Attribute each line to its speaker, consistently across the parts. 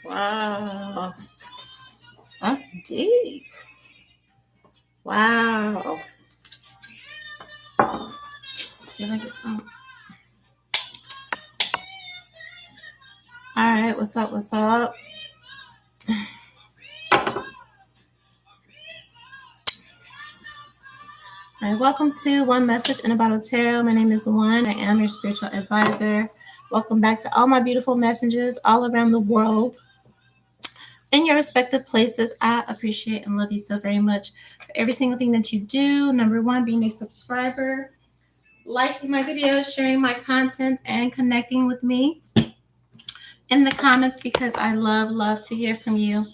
Speaker 1: Wow. That's deep. Wow. Did I get, oh. All right. What's up? What's up? All right. Welcome to One Message in a Bottle Tarot. My name is One. I am your spiritual advisor. Welcome back to all my beautiful messengers all around the world. In your respective places, I appreciate and love you so very much for every single thing that you do. Number one, being a subscriber, liking my videos, sharing my content, and connecting with me in the comments because I love to hear from you.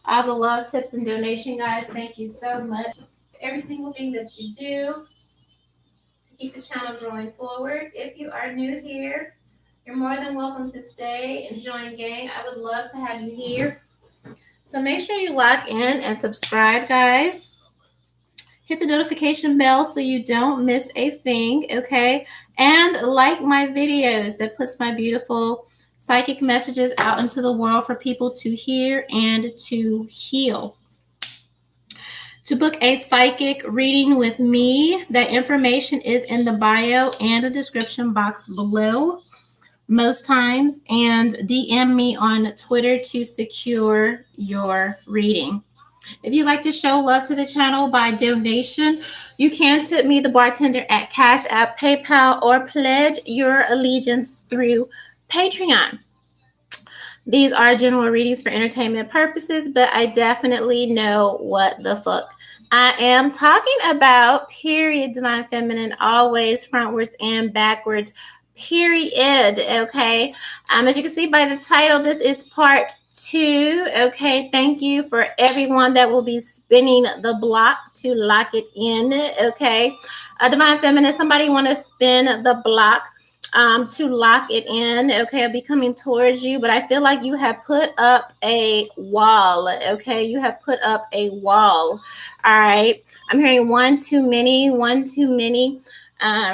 Speaker 1: All the love, tips, and donation, guys. Thank you so much for every single thing that you do to keep the channel growing forward. If you are new here, you're more than welcome to stay and join gang. I would love to have you here. So make sure you lock in and subscribe, guys. Hit the notification bell so you don't miss a thing, okay? And like my videos. That puts my beautiful psychic messages out into the world for people to hear and to heal. To book a psychic reading with me, that information is in the bio and the description box below most times, and DM me on Twitter to secure your reading. If you'd like to show love to the channel by donation, you can tip me, the bartender, at Cash App, PayPal, or pledge your allegiance through Patreon. These are general readings for entertainment purposes, but I definitely know what the fuck I am talking about. Period, Divine Feminine, always frontwards and backwards. Period. Okay. As you can see by the title, this is part 2. Okay. Thank you for everyone that will be spinning the block to lock it in. Okay. Divine Feminine, somebody want to spin the block to lock it in. Okay, I'll be coming towards you, but I feel like you have put up a wall. Okay, you have put up a wall. All right, I'm hearing one too many, one too many.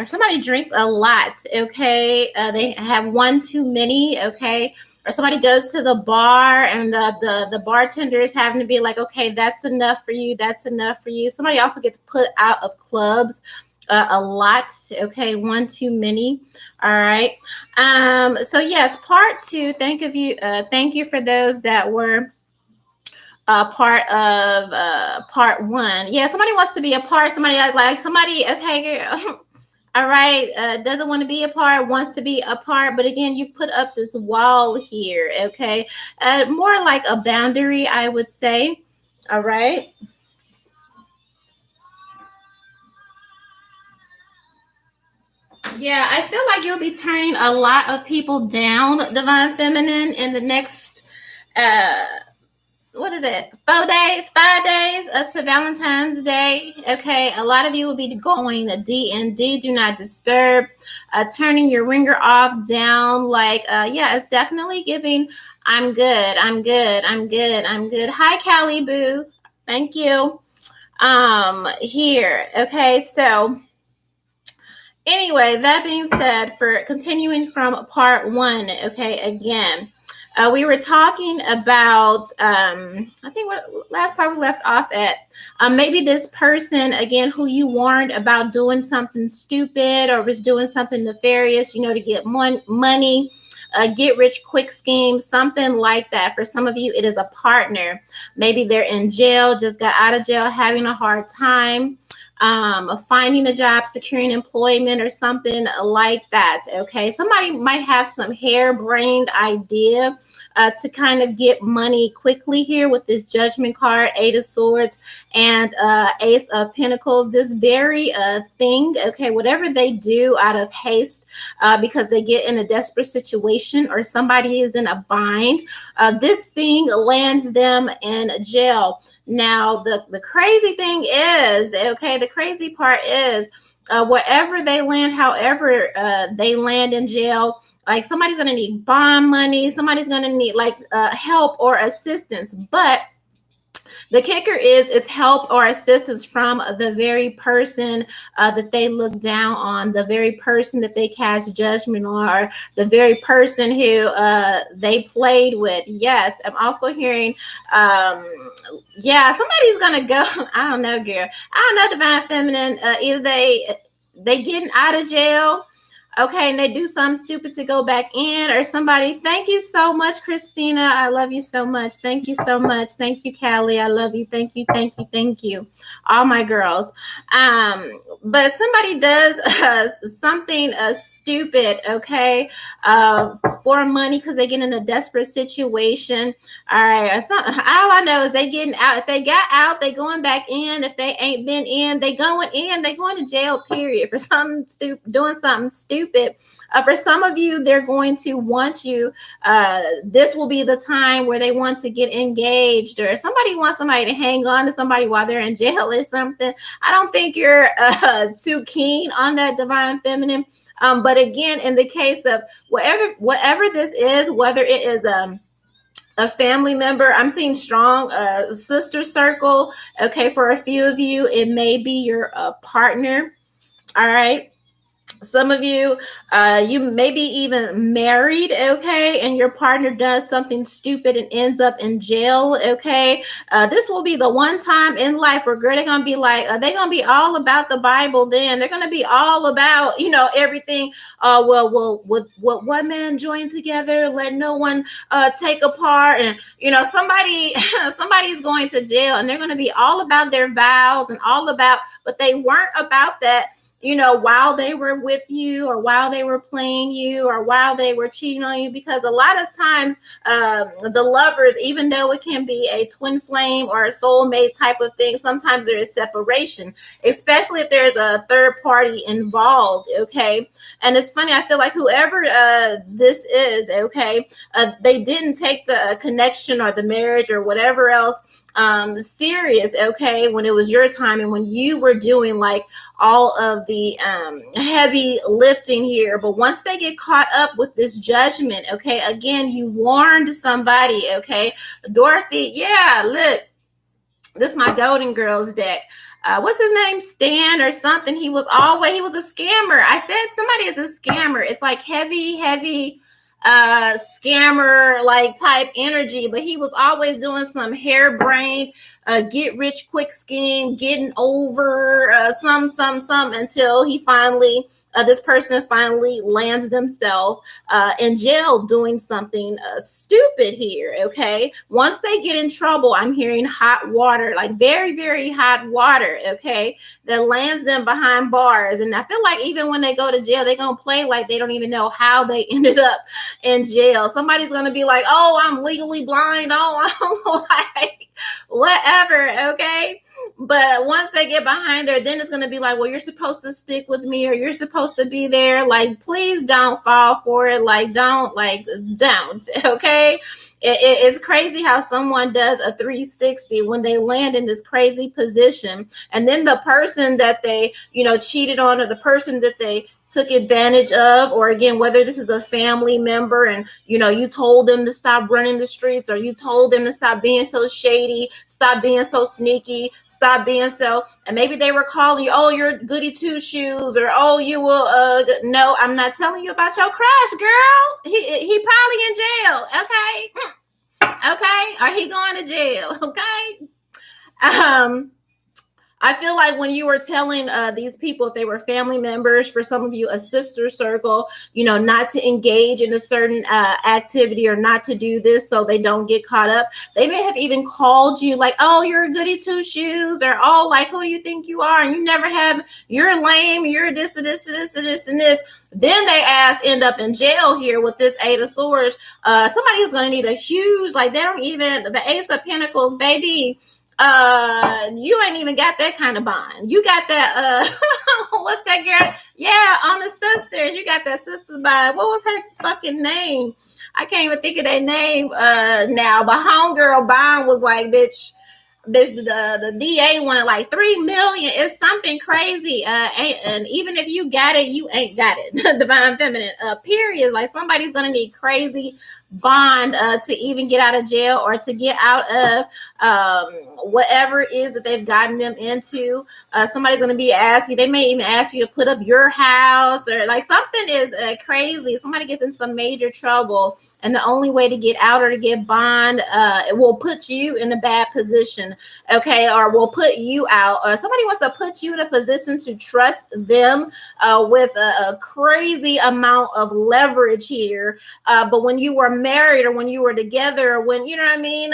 Speaker 1: Somebody drinks a lot. Okay, they have one too many. Okay, or somebody goes to the bar and the bartender is having to be like, okay, that's enough for you. That's enough for you. Somebody also gets put out of clubs. A lot. Okay, one too many. All right. So yes, part 2. Thank you for those that were part of part 1. Yeah, somebody wants to be a part. Somebody like somebody. Okay, girl. All right, doesn't want to be a part, wants to be a part, but again, you put up this wall here. Okay, more like a boundary, I would say. All right. Yeah, I feel like you'll be turning a lot of people down, Divine Feminine, in the next, what is it, 4 days, 5 days up to Valentine's Day. Okay, a lot of you will be going D&D, do not disturb, turning your ringer off, down. Like, yeah, it's definitely giving, I'm good, I'm good, I'm good, I'm good. Hi, Callie Boo. Thank you. Here, okay, so anyway, that being said, for continuing from part 1, okay, again, we were talking about, I think what last part we left off at, maybe this person, again, who you warned about doing something stupid or was doing something nefarious, to get money, get rich quick scheme, something like that. For some of you, it is a partner. Maybe they're in jail, just got out of jail, having a hard time. Finding a job, securing employment, or something like that. Okay, somebody might have some harebrained idea to kind of get money quickly here with this Judgment card, 8 of Swords, and Ace of Pentacles. This very thing, okay, whatever they do out of haste because they get in a desperate situation or somebody is in a bind, this thing lands them in jail. Now, the crazy thing is, okay, the crazy part is wherever they land, however they land in jail, like somebody's going to need bond money, somebody's going to need like help or assistance. But The kicker is it's help or assistance from the very person that they look down on, the very person that they cast judgment on, or the very person who they played with. Yes, I'm also hearing, yeah, somebody's gonna go. I don't know, girl. I don't know, divine feminine. Either they getting out of jail, okay, and they do something stupid to go back in, or somebody. Thank you so much, Christina. I love you so much. Thank you so much. Thank you, Callie. I love you. Thank you. Thank you. Thank you. All my girls. But somebody does something stupid, okay, for money because they get in a desperate situation. All right. All I know is they getting out. If they got out, they going back in. If they ain't been in, they going in. They going to jail. Period. For something stupid, doing something stupid. For some of you, they're going to want you. This will be the time where they want to get engaged, or somebody wants somebody to hang on to somebody while they're in jail or something. I don't think you're too keen on that, divine feminine. But again, in the case of whatever this is, whether it is a family member, I'm seeing strong sister circle. Okay, for a few of you, it may be your partner. All right. Some of you, you may be even married, okay, and your partner does something stupid and ends up in jail, okay. This will be the one time in life where, girl, they're gonna be like, they're gonna be all about the Bible. Then they're gonna be all about, everything. Well, what one man joined together, let no one take apart. And somebody's going to jail, and they're gonna be all about their vows and all about, but they weren't about that. While they were with you, or while they were playing you, or while they were cheating on you, because a lot of times the lovers, even though it can be a twin flame or a soulmate type of thing, sometimes there is separation, especially if there's a third party involved. Okay. And it's funny, I feel like whoever this is, okay, they didn't take the connection or the marriage or whatever else serious, okay, when it was your time and when you were doing like all of the heavy lifting here. But once they get caught up with this judgment, okay, again, you warned somebody, okay, Dorothy, yeah, look, this is my Golden Girls deck. What's his name? Stan or something. He was a scammer. I said somebody is a scammer. It's like heavy scammer like type energy, but he was always doing some harebrained get rich quick scheme, getting over some until he finally this person finally lands themselves in jail doing something stupid here. Okay, once they get in trouble, I'm hearing hot water, like very, very hot water, okay, that lands them behind bars. And I feel like even when they go to jail, they're gonna play like they don't even know how they ended up in jail. Somebody's gonna be like, oh, I'm legally blind, oh, I'm like whatever, okay. But once they get behind there, then it's going to be like, well, you're supposed to stick with me, or you're supposed to be there. Like, please don't fall for it. Like, don't, okay? It's crazy how someone does a 360 when they land in this crazy position. And then the person that they, cheated on, or the person that they took advantage of, or again, whether this is a family member and you told them to stop running the streets, or you told them to stop being so shady, stop being so sneaky, stop being so, and maybe they were calling you, oh, you're goody two shoes, or oh, you will no, I'm not telling you about your crush, girl. He probably in jail, okay, or he going to jail, okay. I feel like when you were telling these people, if they were family members, for some of you, a sister circle, not to engage in a certain activity, or not to do this so they don't get caught up. They may have even called you like, oh, you're a goody two shoes, or oh, like, who do you think you are? And you never have, you're lame, you're this and this and this and this and this. Then they end up in jail here with this Eight of Swords. Somebody is going to need a huge, like, they don't even, the Ace of Pentacles, baby. You ain't even got that kind of bond. You got that what's that girl? Yeah, on the sisters. You got that sister bond. What was her fucking name? I can't even think of their name now. But homegirl bond was like, bitch, the DA wanted like 3 million. It's something crazy. And even if you got it, you ain't got it. Divine feminine. Period. Like, somebody's gonna need crazy bond to even get out of jail or to get out of whatever it is that they've gotten them into. Somebody's going to be asking, they may even ask you to put up your house, or like something is crazy. Somebody gets in some major trouble, and the only way to get out or to get bond, it will put you in a bad position, okay, or will put you out. Somebody wants to put you in a position to trust them with a crazy amount of leverage here. But when you were married or when you were together, when, you know what I mean,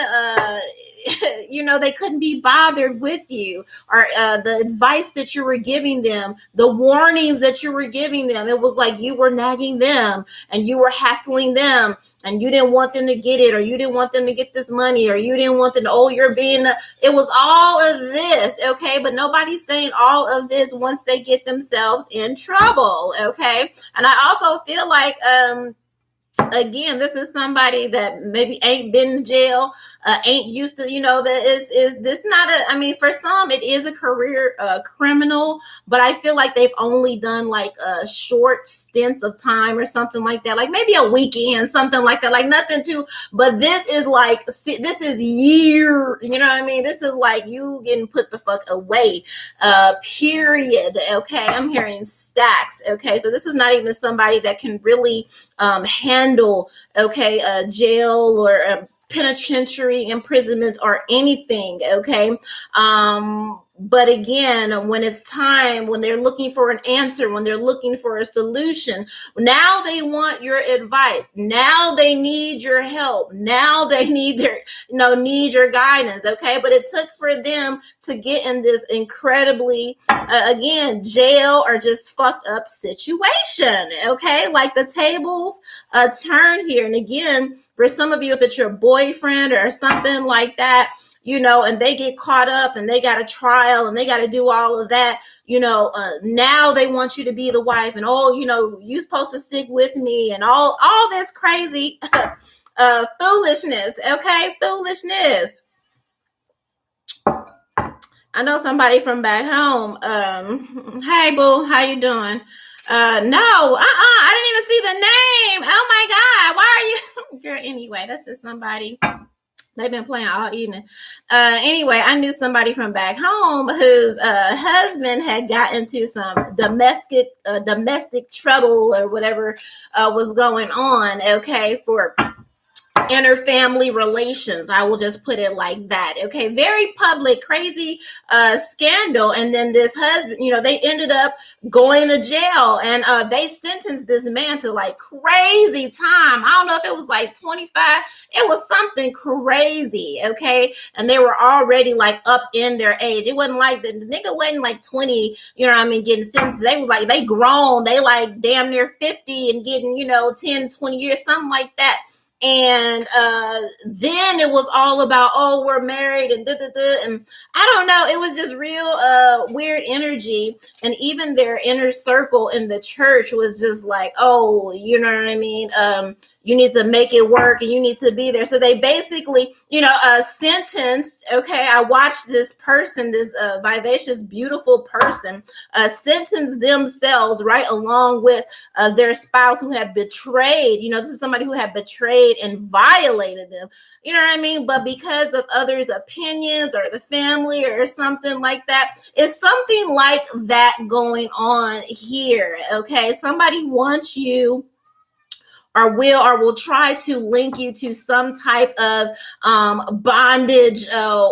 Speaker 1: you know, they couldn't be bothered with you, or the advice that you were giving them, the warnings that you were giving them. It was like you were nagging them and you were hassling them, and you didn't want them to get it, or you didn't want them to get this money, or you didn't want them to, oh, you're being, it was all of this, okay? But nobody's saying all of this once they get themselves in trouble, okay? And I also feel like, again, this is somebody that maybe ain't been in jail, ain't used to, you know, that is this not a, I mean, for some it is a career criminal, but I feel like they've only done like short stints of time or something like that, like maybe a weekend, something like that, like nothing too. But this is like, this is year, you know what I mean? This is like you getting put the fuck away, period. Okay, I'm hearing stacks. Okay, so this is not even somebody that can really handle, okay, jail or penitentiary imprisonment or anything, okay? But again, when it's time, when they're looking for an answer, when they're looking for a solution, now they want your advice. Now they need your help. Now they need their, you know, need your guidance, okay? But it took for them to get in this incredibly, again, jail or just fucked up situation, okay? Like the tables turn here. And again, for some of you, if it's your boyfriend or something like that, you know, and they get caught up and they got a trial and they got to do all of that, you know, now they want you to be the wife, and, oh, you know, you're supposed to stick with me, and all this crazy foolishness, okay? Foolishness. I know somebody from back home. Hey, boo, how you doing? No, I didn't even see the name. Oh my God, why are you? Girl, anyway, that's just somebody. They've been playing all evening. Anyway, I knew somebody from back home whose husband had got into some domestic trouble or whatever was going on, okay, for interfamily relations. I will just put it like that. Okay, very public, crazy scandal. And then this husband, you know, they ended up going to jail, and they sentenced this man to like crazy time. I don't know if it was like 25. It was something crazy. Okay, and they were already like up in their age. It wasn't like the nigga wasn't like 20, you know what I mean, getting sentenced. They were like, they grown, they like damn near 50 and getting, you know, 10, 20 years, something like that. And then it was all about, oh, we're married and and I don't know, it was just real weird energy. And even their inner circle in the church was just like, oh, you know what I mean, you need to make it work and you need to be there. So they basically, you know, sentenced, okay, I watched this person, this vivacious, beautiful person, sentence themselves right along with their spouse who had betrayed, you know, this is somebody who had betrayed and violated them, you know what I mean? But because of others' opinions or the family or something like that, it's something like that going on here, okay? Somebody wants you or will try to link you to some type of bondage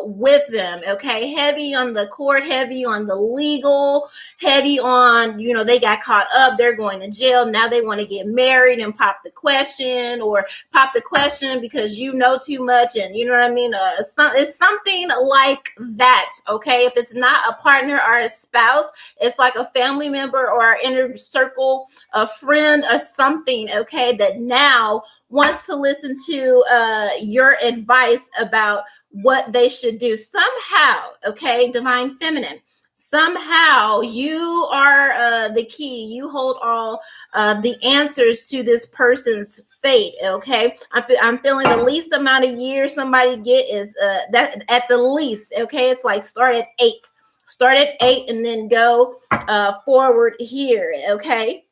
Speaker 1: with them, okay? Heavy on the court, heavy on the legal, heavy on, you know, they got caught up, they're going to jail, now they want to get married and pop the question because you know too much, and you know what I mean? It's something like that, okay? If it's not a partner or a spouse, it's like a family member or an inner circle, a friend or something, okay, that now wants to listen to your advice about what they should do. Somehow, okay, divine feminine, somehow you are the key. You hold all the answers to this person's fate, okay? I'm feeling the least amount of years somebody get is that at the least, okay? It's like start at 8 and then go forward here, okay?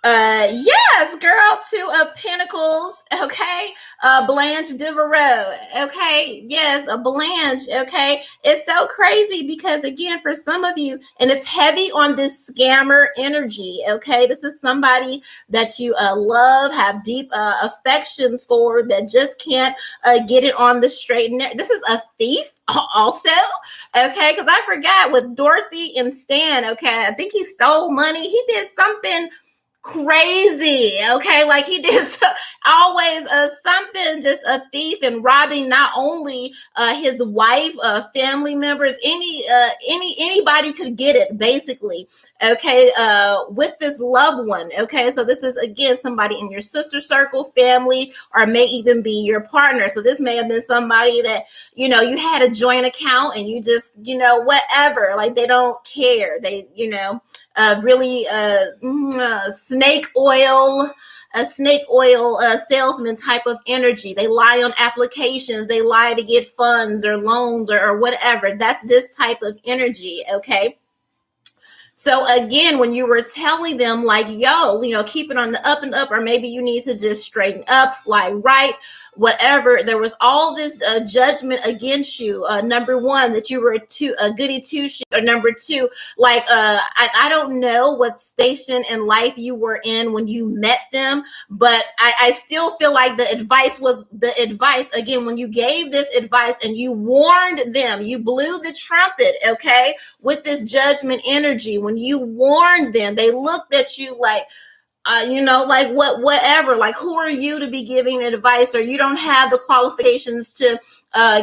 Speaker 1: Yes, girl, two of Pentacles, okay? Blanche Devereaux, okay? Yes, a Blanche, okay? It's so crazy because, again, for some of you, and it's heavy on this scammer energy, okay? This is somebody that you love, have deep affections for, that just can't get it on the straight and narrow. This is a thief also, okay? Because I forgot with Dorothy and Stan, okay? I think he stole money. He did something crazy, okay, like he did always something, just a thief and robbing not only his wife, family members, anybody could get it basically, okay, with this loved one, okay. So this is again somebody in your sister circle, family, or may even be your partner. So this may have been somebody that you had a joint account and you just whatever, like they don't care, they really snake oil, a snake oil salesman type of energy. They lie on applications. They lie to get funds or loans or whatever. That's this type of energy. Okay. So again, when you were telling them like, yo, keep it on the up and up, or maybe you need to just straighten up, fly right, whatever, there was all this judgment against you. Number one, that you were a goody two shoes, or number two, like I don't know what station in life you were in when you met them, but I still feel like the advice again, when you gave this advice and you warned them, you blew the trumpet, okay, with this judgment energy. When you warned them, they looked at you like, like whatever, like who are you to be giving advice, or you don't have the qualifications to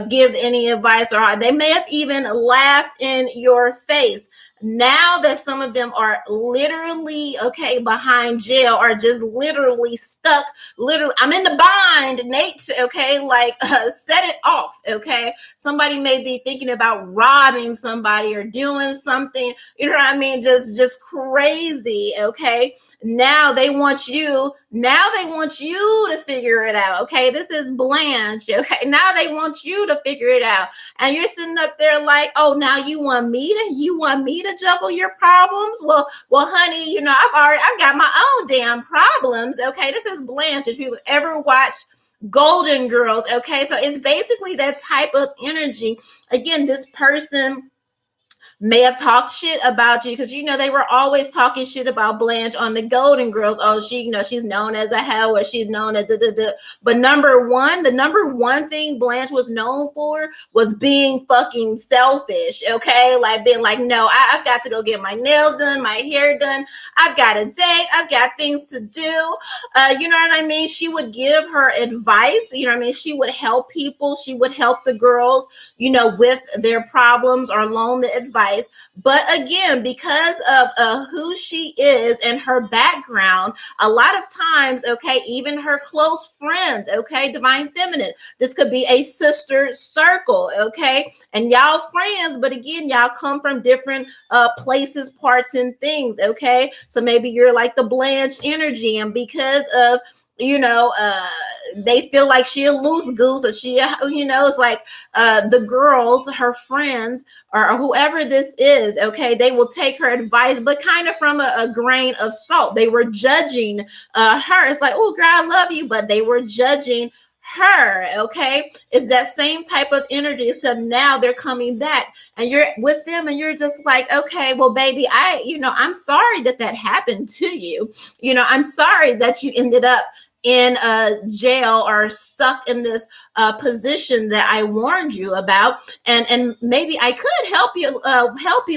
Speaker 1: give any advice, or they may have even laughed in your face. Now that some of them are literally behind jail, or just literally stuck, literally, I'm in the bind, Nate, okay, like set it off, okay. Somebody may be thinking about robbing somebody or doing something, you know what I mean, just crazy, okay. Now they want you to figure it out, okay. This is Blanche, okay. Now they want you to figure it out, and you're sitting up there like, oh, now you want me to juggle your problems? Well, honey, I've got my own damn problems, okay. This is Blanche. If you've ever watched Golden Girls, okay, so it's basically that type of energy. Again, this person may have talked shit about you, because they were always talking shit about Blanche on the Golden Girls. Oh, she's known as a hoe, or she's known as But the number one thing Blanche was known for was being fucking selfish, okay? Like being like, no, I've got to go get my nails done, my hair done, I've got a date, I've got things to do. You know what I mean? She would give her advice, you know what I mean? She would help people, she would help the girls, with their problems, or loan the advice. But again, because of who she is and her background, a lot of times, okay, even her close friends, okay, divine feminine, this could be a sister circle, okay, and y'all friends, but again, y'all come from different places, parts, and things, okay. So maybe you're like the Blanche energy, and because of they feel like she a loose goose, or she, it's like the girls, her friends, or whoever this is, okay, they will take her advice, but kind of from a grain of salt. They were judging her. It's like, oh, girl, I love you, but they were judging her, okay. It's that same type of energy, except now they're coming back and you're with them, and you're just like, okay, well, baby, I'm sorry that happened to you. I'm sorry that you ended up in jail, or stuck in this position that I warned you about, and maybe I could help you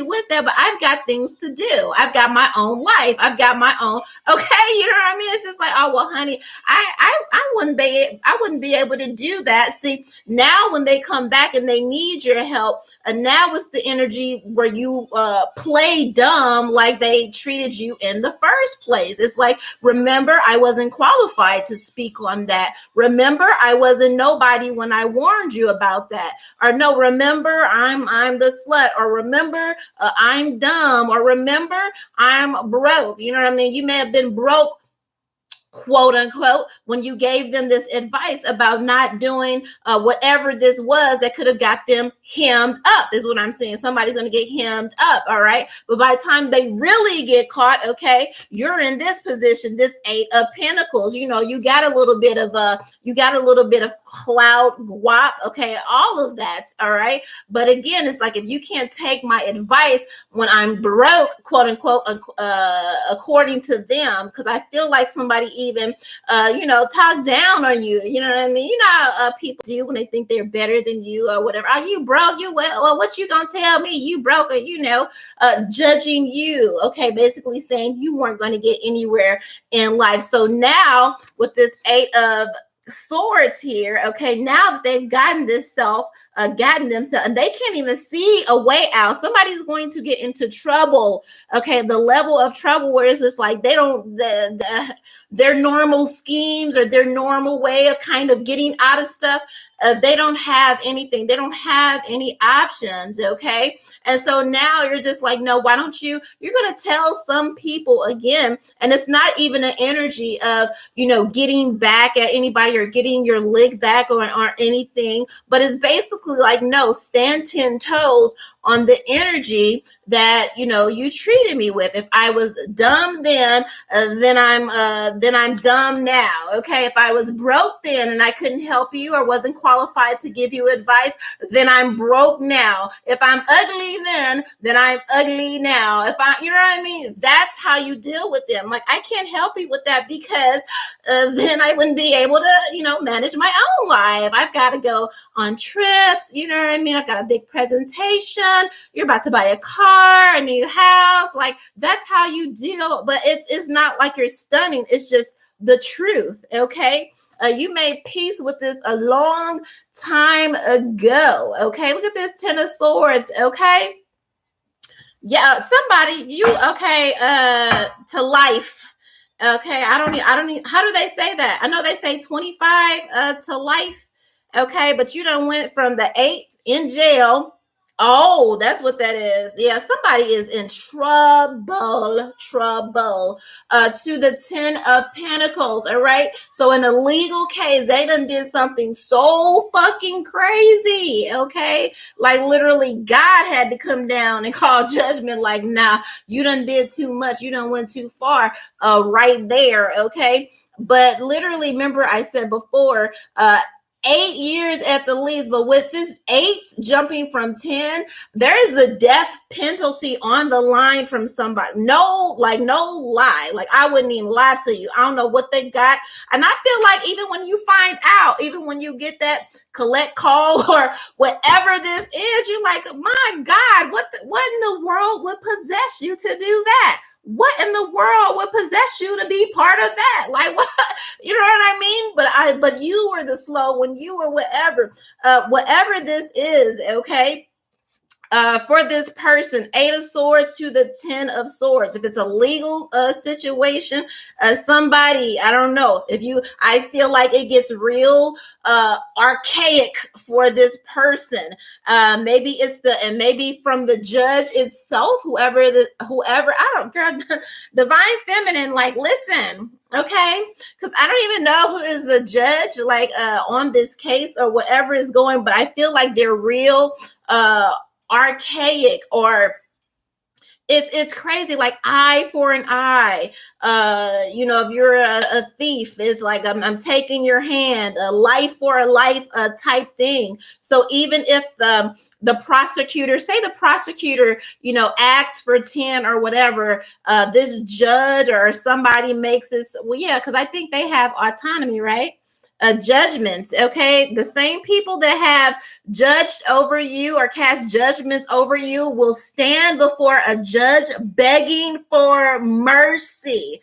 Speaker 1: with that, but I've got things to do. I've got my own life. I've got my own. Okay, you know what I mean? It's just like, oh well, honey, I wouldn't be able to do that. See, now when they come back and they need your help, and now it's the energy where you play dumb, like they treated you in the first place. It's like, remember, I wasn't qualified to speak on that. Remember, I wasn't nobody when I warned you about that. Or no, remember, I'm the slut. Or remember, I'm dumb. Or remember, I'm broke. You know what I mean? You may have been broke quote unquote, when you gave them this advice about not doing whatever this was that could have got them hemmed up, is what I'm saying. Somebody's going to get hemmed up, all right? But by the time they really get caught, okay, you're in this position, this 8 of Pentacles. You know, you got a little bit of clout, guap, okay, all of that, all right? But again, it's like, if you can't take my advice when I'm broke, quote unquote, according to them, because I feel like somebody even, talk down on you. You know what I mean? You know how people do when they think they're better than you or whatever. Are you broke? You well, what you gonna tell me? You broke? Or judging you. Okay, basically saying you weren't going to get anywhere in life. So now with this 8 of Swords here, okay, now that they've gotten themselves, and they can't even see a way out. Somebody's going to get into trouble. Okay, the level of trouble where it's just like they don't their normal schemes or their normal way of kind of getting out of stuff. They don't have anything. They don't have any options. Okay. And so now you're just like, no, why don't you're going to tell some people again, and it's not even an energy of, getting back at anybody or getting your leg back or anything, but it's basically like, no, stand 10 toes on the energy that, you treated me with. If I was dumb then I'm dumb now. Okay. If I was broke then and I couldn't help you or wasn't qualified to give you advice, then I'm broke now. If I'm ugly then I'm ugly now. If you know what I mean? That's how you deal with them. Like, I can't help you with that because then I wouldn't be able to, manage my own life. I've got to go on trips. You know what I mean? I've got a big presentation. You're about to buy a car, a new house. Like, that's how you deal. But it's not like you're stunning. It's just the truth. Okay. You made peace with this a long time ago. Okay. Look at this 10 of Swords. Okay. Yeah. Somebody, to life. Okay. I don't need, how do they say that? I know they say 25 to life. Okay. But you done went from the 8 in jail. Oh, that's what that is. Yeah, somebody is in trouble. To the 10 of Pentacles, all right? So in a legal case, they done did something so fucking crazy, okay? Like, literally, God had to come down and call judgment like, nah, you done did too much. You done went too far right there, okay? But literally, remember I said before, 8 years at the least, but with this 8 jumping from 10, there is a death penalty on the line from somebody. No lie. Like, I wouldn't even lie to you. I don't know what they got. And I feel like even when you find out, even when you get that collect call or whatever this is, you're like, my God, what in the world would possess you to do that? What in the world would possess you to be part of that? Like, what? You know what I mean? But you were the slow when you were whatever this is, okay? For this person, 8 of Swords to the 10 of Swords. If it's a legal situation, somebody, I don't know. I feel like it gets real archaic for this person. Maybe maybe from the judge itself, whoever, I don't care. Divine Feminine, like, listen, okay, because I don't even know who is the judge, like, on this case or whatever is going, but I feel like they're real archaic, or it's crazy, like eye for an eye. If you're a thief, it's like I'm taking your hand, a life for a life type thing. So even if the prosecutor asks for 10 or whatever, this judge or somebody makes this, well, yeah, because I think they have autonomy, right? Judgments, okay? The same people that have judged over you or cast judgments over you will stand before a judge begging for mercy.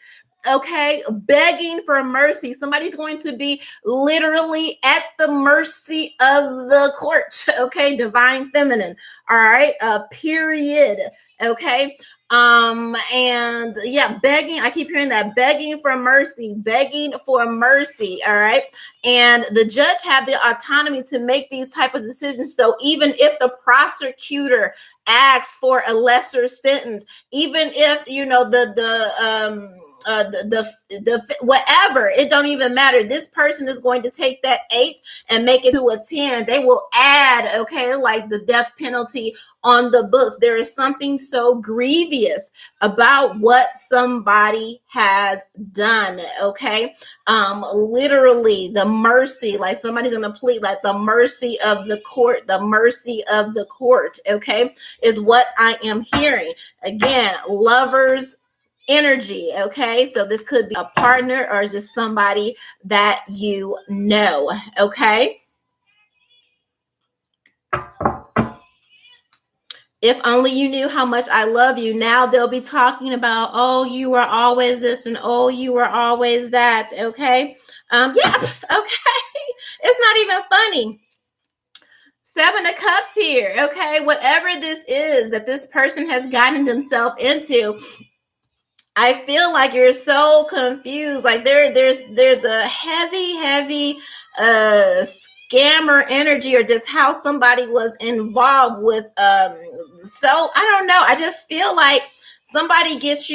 Speaker 1: Okay, begging for mercy. Somebody's going to be literally at the mercy of the court. Okay, Divine Feminine. All right, period. Okay. And yeah, begging, I keep hearing that, begging for mercy. All right. And the judge have the autonomy to make these type of decisions. So even if the prosecutor asks for a lesser sentence, even if whatever, it don't even matter. This person is going to take that 8 and make it to a 10. They will add, okay, like the death penalty on the books. There is something so grievous about what somebody has done, okay? Literally the mercy, like somebody's gonna plead like the mercy of the court, the mercy of the court, okay, is what I am hearing. Again, lovers energy, okay? So this could be a partner or just somebody that you know, okay? If only you knew how much I love you. Now they'll be talking about, oh, you were always this and oh, you were always that, okay? Yes, okay. It's not even funny. 7 of Cups here, okay? Whatever this is that this person has gotten themselves into, I feel like you're so confused. Like there's a heavy scammer energy, or just how somebody was involved with so I don't know. I just feel like somebody gets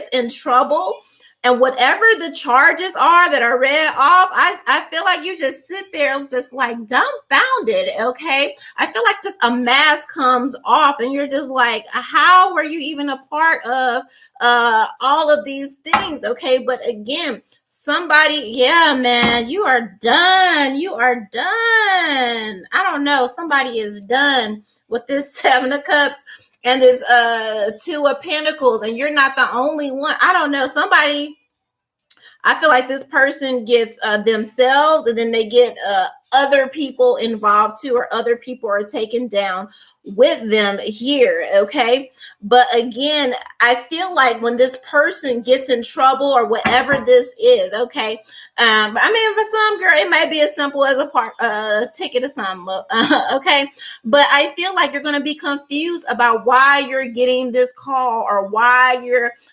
Speaker 1: in trouble, and whatever the charges are that are read off, I feel like you just sit there just like dumbfounded, okay? I feel like just a mask comes off and you're just like, how were you even a part of all of these things, okay? But again, somebody, yeah, man, you are done. You are done. I don't know. Somebody is done with this 7 of Cups and this 2 of Pentacles, and you're not the only one. I don't know. Somebody, I feel like this person gets themselves, and then they get other people involved too, or other people are taken down with them here, okay? But again, I feel like when this person gets in trouble or whatever this is, okay, I mean, for some girl, it might be as simple as a ticket or something, okay? But I feel like you're going to be confused about why you're getting this call, or why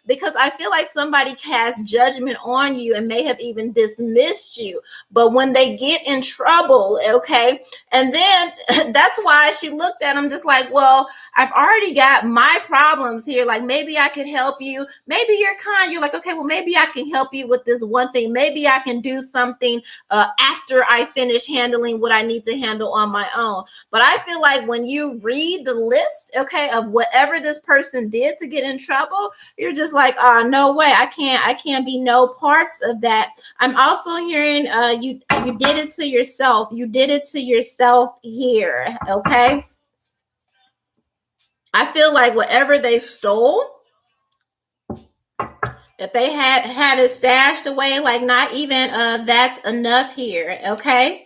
Speaker 1: because I feel like somebody cast judgment on you and may have even dismissed you. But when they get in trouble, okay, and then that's why she looked at him just like, well, I've already got my problems here. Like, maybe I can help you. Maybe you're kind. You're like, okay, well, maybe I can help you with this one thing. Maybe I can do something after I finish handling what I need to handle on my own. But I feel like when you read the list, okay, of whatever this person did to get in trouble, you're just like, oh, no way. I can't be no parts of that. I'm also hearing you did it to yourself. You did it to yourself here, okay? I feel like whatever they stole, if they had it stashed away, like not even that's enough here, okay?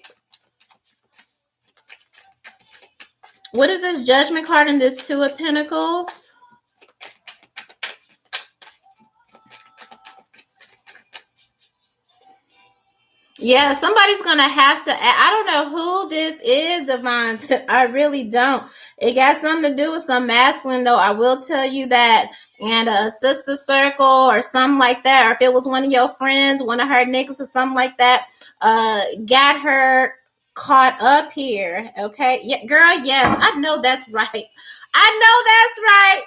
Speaker 1: What is this Judgment card in this 2 of Pentacles? Yeah, somebody's going to have to, I don't know who this is, Divine. I really don't. It got something to do with some masculine, though. I will tell you that. And a sister circle or something like that. Or if it was one of your friends, one of her niggas or something like that, got her caught up here. Okay. Yeah, girl, yes, I know that's right. I know that's right.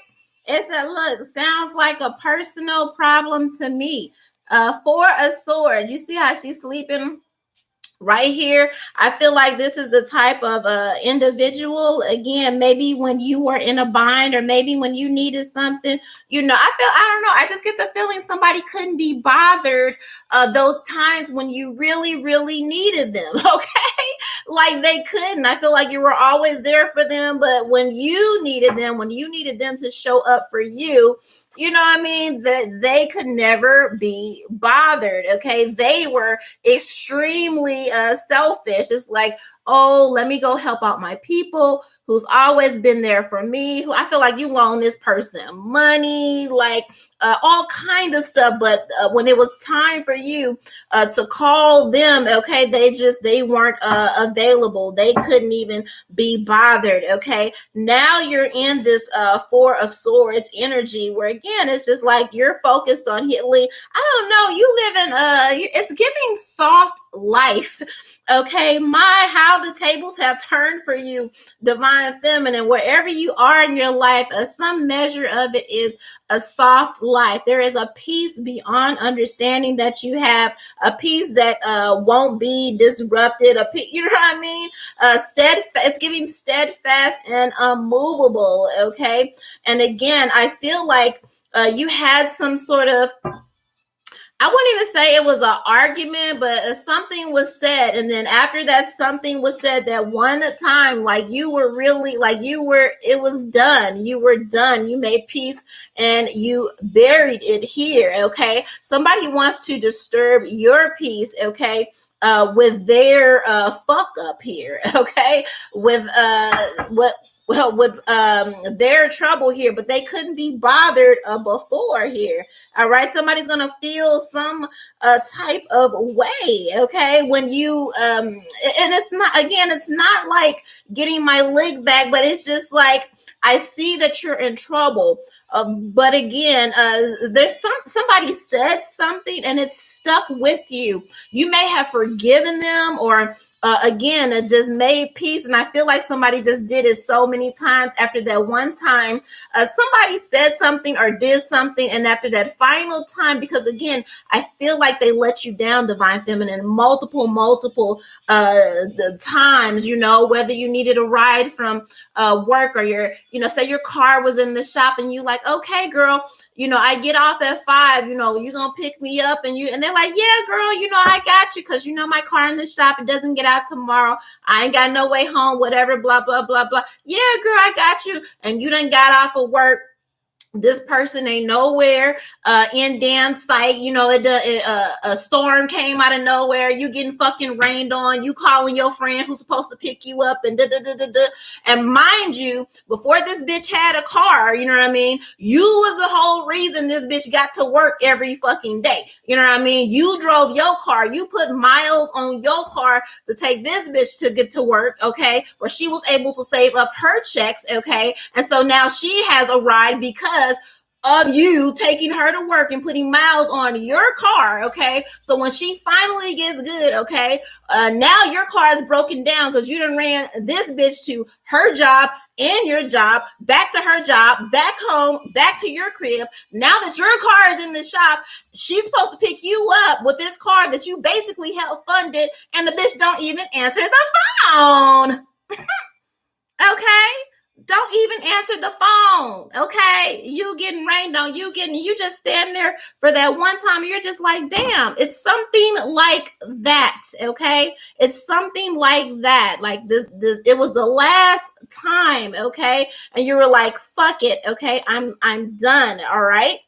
Speaker 1: It's a look, sounds like a personal problem to me. 4 of Swords. You see how she's sleeping right here? I feel like this is the type of individual, again, maybe when you were in a bind, or maybe when you needed something, I don't know, I just get the feeling somebody couldn't be bothered those times when you really, really needed them, okay? Like they couldn't. I feel like you were always there for them, but when you needed them to show up for you, you know what I mean? That they could never be bothered. Okay. They were extremely selfish. It's like, oh, let me go help out my people, who's always been there for me, who I feel like you loan this person money, like all kind of stuff. But when it was time for you to call them, okay, they weren't available. They couldn't even be bothered. Okay. Now you're in this 4 of Swords energy, where again, it's just like you're focused on healing. I don't know. You live in it's giving soft life. Okay, how the tables have turned for you, divine feminine. Wherever you are in your life, some measure of it is a soft life. There is a peace beyond understanding that you have, a peace that won't be disrupted. You know what I mean? Steadfast. It's giving steadfast and unmovable. Okay, and again, I feel like you had some sort of, I wouldn't even say it was an argument, but something was said. And then after that something was said, that one time, like you were really, like it was done. You were done. You made peace and you buried it here. Okay. Somebody wants to disturb your peace. Okay. With their fuck up here. Okay. With their trouble here, but they couldn't be bothered before here. All right, somebody's gonna feel some type of way. Okay, when you and it's not, again, it's not like getting my lick back, but it's just like, I see that you're in trouble. But again, there's somebody said something and it's stuck with you. You may have forgiven them, or again, it just made peace. And I feel like somebody just did it so many times. After that one time, somebody said something or did something, and after that final time, because again, I feel like they let you down, divine feminine, multiple the times. You know, whether you needed a ride from work, or say your car was in the shop, and you like, okay, girl, I get off at 5, you gonna pick me up, and they're like, yeah, girl, I got you, because my car in the shop, it doesn't get out tomorrow. I ain't got no way home, whatever, blah, blah, blah, blah. Yeah, girl, I got you. And you done got off of work. This person ain't nowhere in damn sight. A storm came out of nowhere. You getting fucking rained on. You calling your friend who's supposed to pick you up, and And mind you, before this bitch had a car, you know what I mean? You was the whole reason this bitch got to work every fucking day. You know what I mean? You drove your car. You put miles on your car to take this bitch to get to work, okay? Where she was able to save up her checks, okay? And so now she has a ride because of you taking her to work and putting miles on your car, okay? So when she finally gets good, okay, now your car is broken down because you done ran this bitch to her job and your job, back to her job, back home, back to your crib. Now that your car is in the shop, she's supposed to pick you up with this car that you basically helped funded, and the bitch don't even answer the phone. Okay? Don't even answer the phone. Okay, you getting rained on, you just stand there for that one time, and you're just like, damn, it's something like that. Okay, it's something like that. Like this it was the last time. Okay, and you were like, fuck it. Okay, I'm done. All right,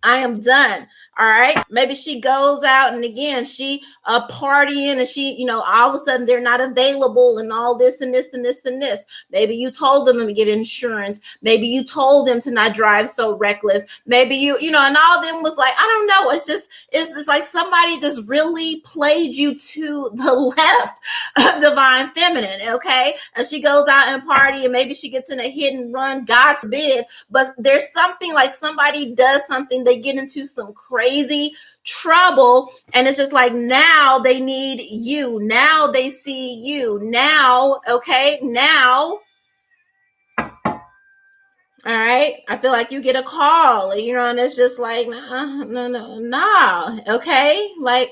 Speaker 1: I am done. All right. Maybe she goes out, and again, she partying, and she, all of a sudden they're not available, and all this and this and this and this. Maybe you told them to get insurance. Maybe you told them to not drive so reckless. Maybe and all of them was like, I don't know. It's just like somebody just really played you to the left, divine feminine. Okay. And she goes out and party, and maybe she gets in a hit and run, God forbid. But there's something, like somebody does something, they get into some crazy trouble, and it's just like, now they need you, now they see you, now, okay, now, all right, I feel like you get a call, and it's just like, no, okay, like,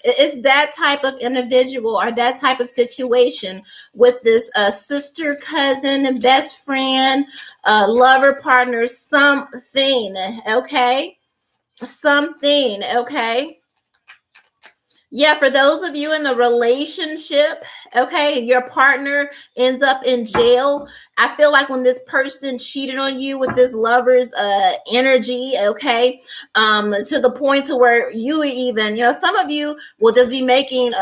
Speaker 1: it's that type of individual, or that type of situation with this sister, cousin, best friend, lover, partner, something, okay? Something, okay? Yeah, for those of you in the relationship, okay, your partner ends up in jail. I feel like when this person cheated on you with this lover's energy, okay, to the point to where you even, some of you will just be making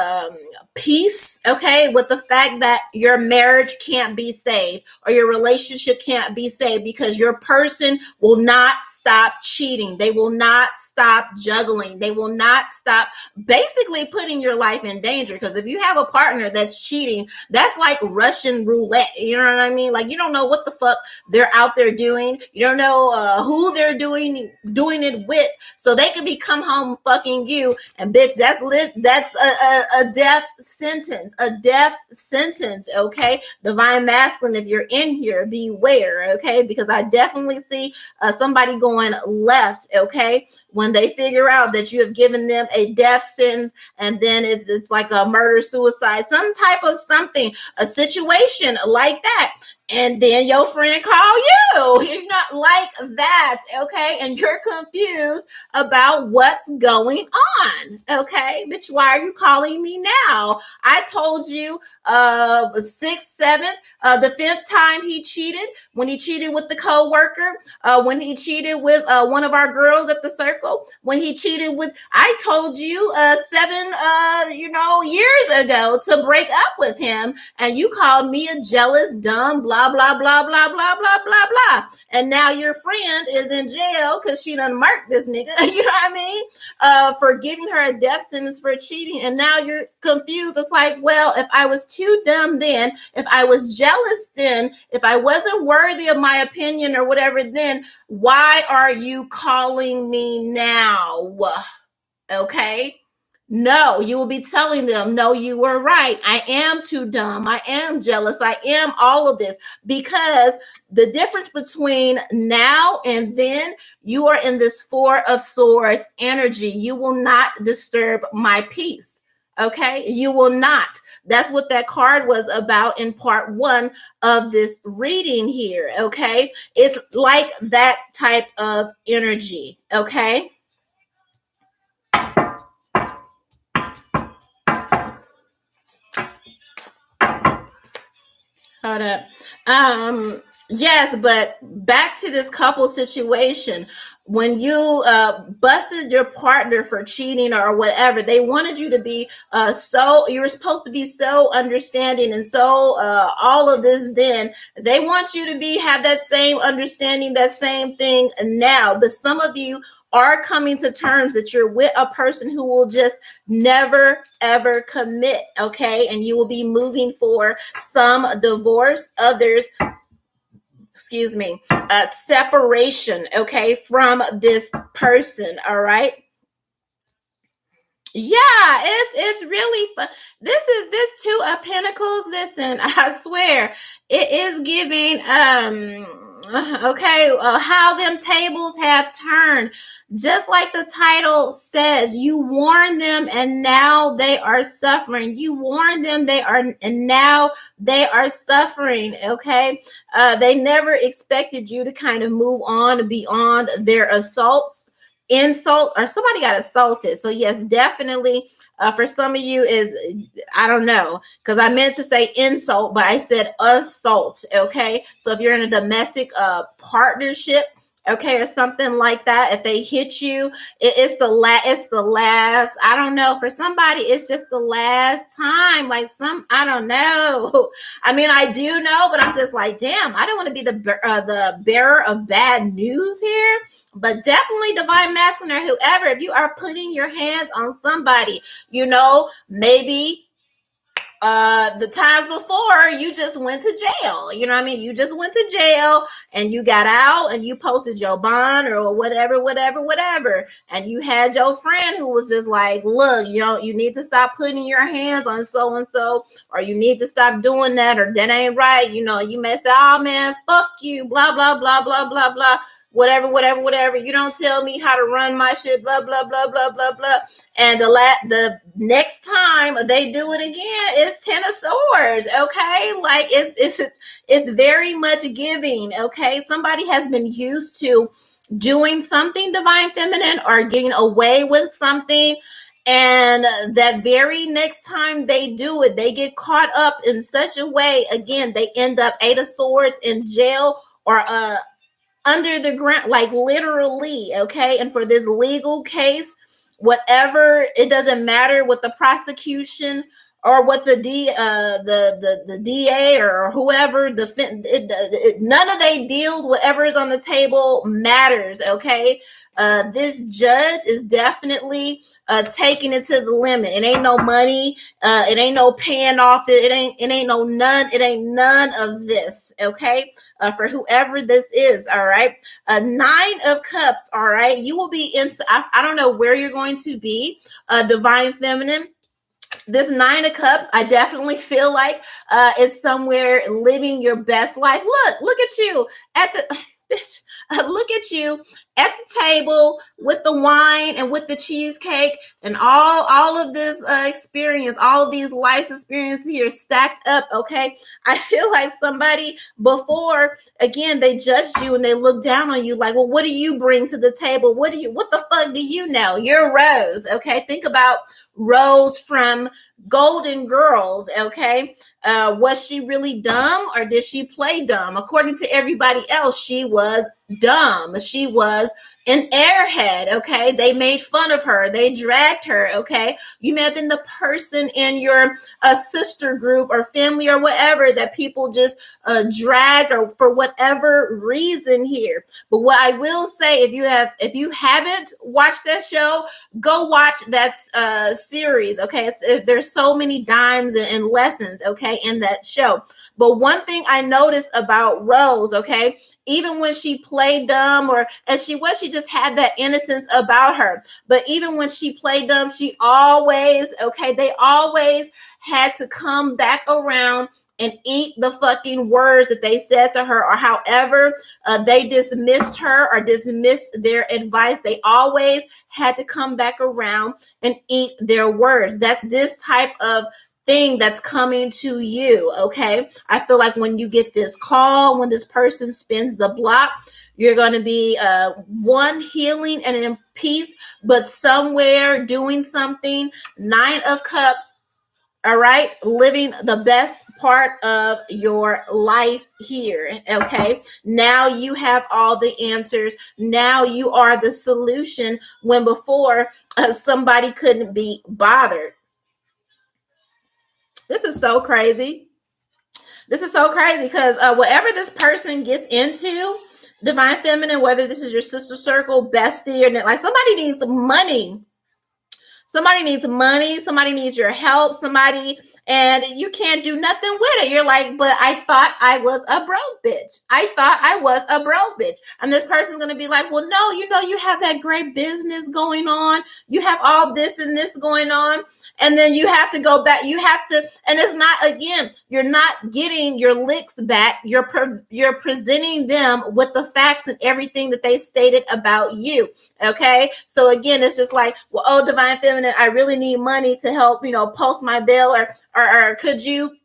Speaker 1: peace, okay, with the fact that your marriage can't be saved or your relationship can't be saved, because your person will not stop cheating. They will not stop juggling. They will not stop basically putting your life in danger. Because if you have a partner that's cheating, that's like Russian roulette. You know what I mean? Like, you don't know what the fuck they're out there doing. You don't know who they're doing it with. So they could be come home fucking you, and bitch, that's a death sentence, okay? Divine masculine, if you're in here, beware, okay? Because I definitely see somebody going left, okay, when they figure out that you have given them a death sentence, and then it's like a murder suicide, some type of something, a situation like that. And then your friend call you. You're not like that, okay? And you're confused about what's going on, okay? Bitch, why are you calling me now? I told you sixth, seventh, the fifth time he cheated, when he cheated with the co-worker, when he cheated with one of our girls at the circle, when he cheated with, I told you 7 years ago to break up with him, and you called me a jealous, dumb, blah, blah, blah, blah, blah, blah, blah, blah. And now your friend is in jail because she done murked this nigga, you know what I mean? For giving her a death sentence for cheating. And now you're confused. It's like, well, if I was too dumb then, if I was jealous then, if I wasn't worthy of my opinion or whatever, then why are you calling me now? Okay. No, you will be telling them, no, you were right. I am too dumb. I am jealous. I am all of this, because the difference between now and then, you are in this Four of Swords energy. You will not disturb my peace. Okay. You will not. That's what that card was about in part 1 of this reading here. Okay. It's like that type of energy. Okay. Hold up. Yes, but back to this couple situation. When you busted your partner for cheating or whatever, they wanted you to be you were supposed to be so understanding and so all of this. Then they want you to have that same understanding, that same thing now. But some of you are coming to terms that you're with a person who will just never ever commit, okay? And you will be moving for some divorce, others, separation, okay, from this person, all right? Yeah, it's really fun. This Two of Pentacles. Listen, I swear, it is giving how them tables have turned. Just like the title says, you warned them and now they are suffering. You warned them, and now they are suffering. Okay. They never expected you to kind of move on beyond their insult, or somebody got assaulted. So yes, definitely for some of you is, I don't know, because I meant to say insult, but I said assault. Okay. So if you're in a domestic partnership, okay, or something like that, if they hit you, it's the last, I don't know, for somebody it's just the last time, like I don't know. I mean, I do know, but I'm just like, damn, I don't want to be the bearer of bad news here. But definitely divine masculine or whoever, if you are putting your hands on somebody, maybe the times before you just went to jail, you know what I mean? You just went to jail and you got out and you posted your bond or whatever. And you had your friend who was just like, look, you need to stop putting your hands on so-and-so, or you need to stop doing that, or that ain't right. You may say, oh man, fuck you, blah, blah, blah, blah, blah, blah. Whatever. You don't tell me how to run my shit, blah, blah, blah, blah, blah, blah. And the next time they do it again, it's 10 of Swords, okay? Like it's very much giving, okay? Somebody has been used to doing something divine feminine or getting away with something, and that very next time they do it, they get caught up in such a way, again, they end up 8 of Swords in jail or under the ground, like literally, okay? And for this legal case, whatever, it doesn't matter what the prosecution or what the the DA or whoever none of they deals, whatever is on the table matters. Okay, this judge is definitely taking it to the limit. It ain't no money. It ain't no paying off. It ain't no none. It ain't none of this. Okay, for whoever this is. All right, 9 of Cups. All right, you will be in. I don't know where you're going to be. Divine Feminine, this 9 of Cups, I definitely feel like it's somewhere living your best life. Look at you at the look at you at the table with the wine and with the cheesecake and all of this experience, all of these life experiences here stacked up. Okay, I feel like somebody before, again, they judged you and they looked down on you like, well, what do you bring to the table? What the fuck do you know? You're Rose. Okay, think about Rose from Golden Girls. Okay, was she really dumb or did she play dumb? According to everybody else, she was dumb. She was an airhead. Okay, they made fun of her, they dragged her. Okay, you may have been the person in your sister group or family or whatever that people just dragged, or for whatever reason here. But what I will say, if you haven't watched that show, go watch that series. Okay, there's so many dimes and lessons, okay, in that show. But one thing I noticed about Rose, okay, even when she played dumb, or as she just had that innocence about her. But even when she played dumb, she always, okay, they always had to come back around and eat the fucking words that they said to her, or however they dismissed her or dismissed their advice. They always had to come back around and eat their words. That's this type of thing that's coming to you. Okay, I feel like when you get this call, when this person spins the block, you're going to be one, healing and in peace, but somewhere doing something. 9 of Cups. All right, living the best part of your life here. Okay, now you have all the answers. Now you are the solution when before somebody couldn't be bothered. This is so crazy. This is so crazy because whatever this person gets into, Divine Feminine, whether this is your sister circle, bestie, or like, somebody needs money. Somebody needs money. Somebody needs your help. Somebody, and you can't do nothing with it. You're like, but I thought I was a broke bitch. I thought I was a broke bitch. And this person's going to be like, well, no, you have that great business going on. You have all this and this going on. And then you have to go back. You have to, and it's not, again, you're not getting your licks back. You're presenting them with the facts and everything that they stated about you. Okay. So again, it's just like, well, oh, Divine Feminine, I really need money to help, post my bill, or could you,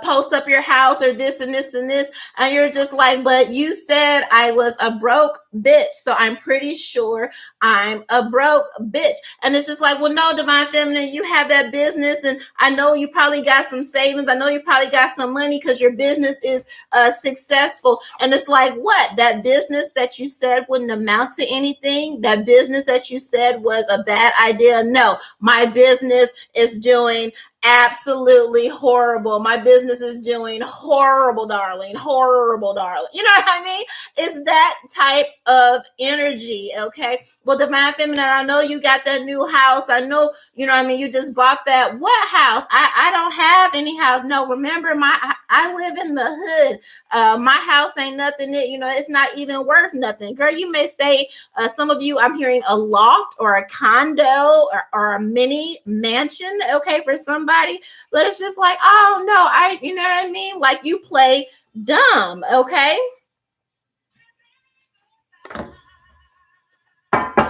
Speaker 1: post up your house, or this and this and this. And you're just like, but you said I was a broke bitch, so I'm pretty sure I'm a broke bitch. And it's just like, well, no, Divine Feminine, you have that business, and I know you probably got some savings. I know you probably got some money because your business is successful. And it's like, what? That business that you said wouldn't amount to anything? That business that you said was a bad idea? No, my business is doing absolutely horrible. My business is doing horrible, darling. Horrible, darling. You know what I mean? It's that type of energy. Okay. Well, Divine Feminine, I know you got that new house. I know, you just bought that. What house? I don't have any house. No, remember, I live in the hood. My house ain't nothing. It's not even worth nothing. Girl, you may stay, some of you, I'm hearing a loft or a condo or a mini mansion. Okay. For somebody. But it's just like, oh no, you know what I mean? Like, you play dumb, okay?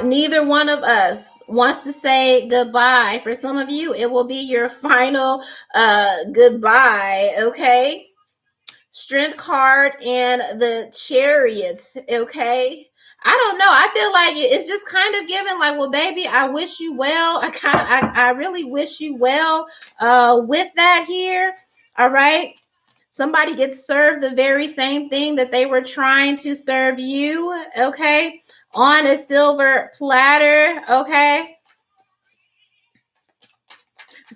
Speaker 1: Neither one of us wants to say goodbye. For some of you, it will be your final goodbye, okay? Strength card and the Chariots, okay? I don't know. I feel like it's just kind of given like, well, baby, I wish you well. I really wish you well with that here. All right. Somebody gets served the very same thing that they were trying to serve you. Okay. On a silver platter. Okay.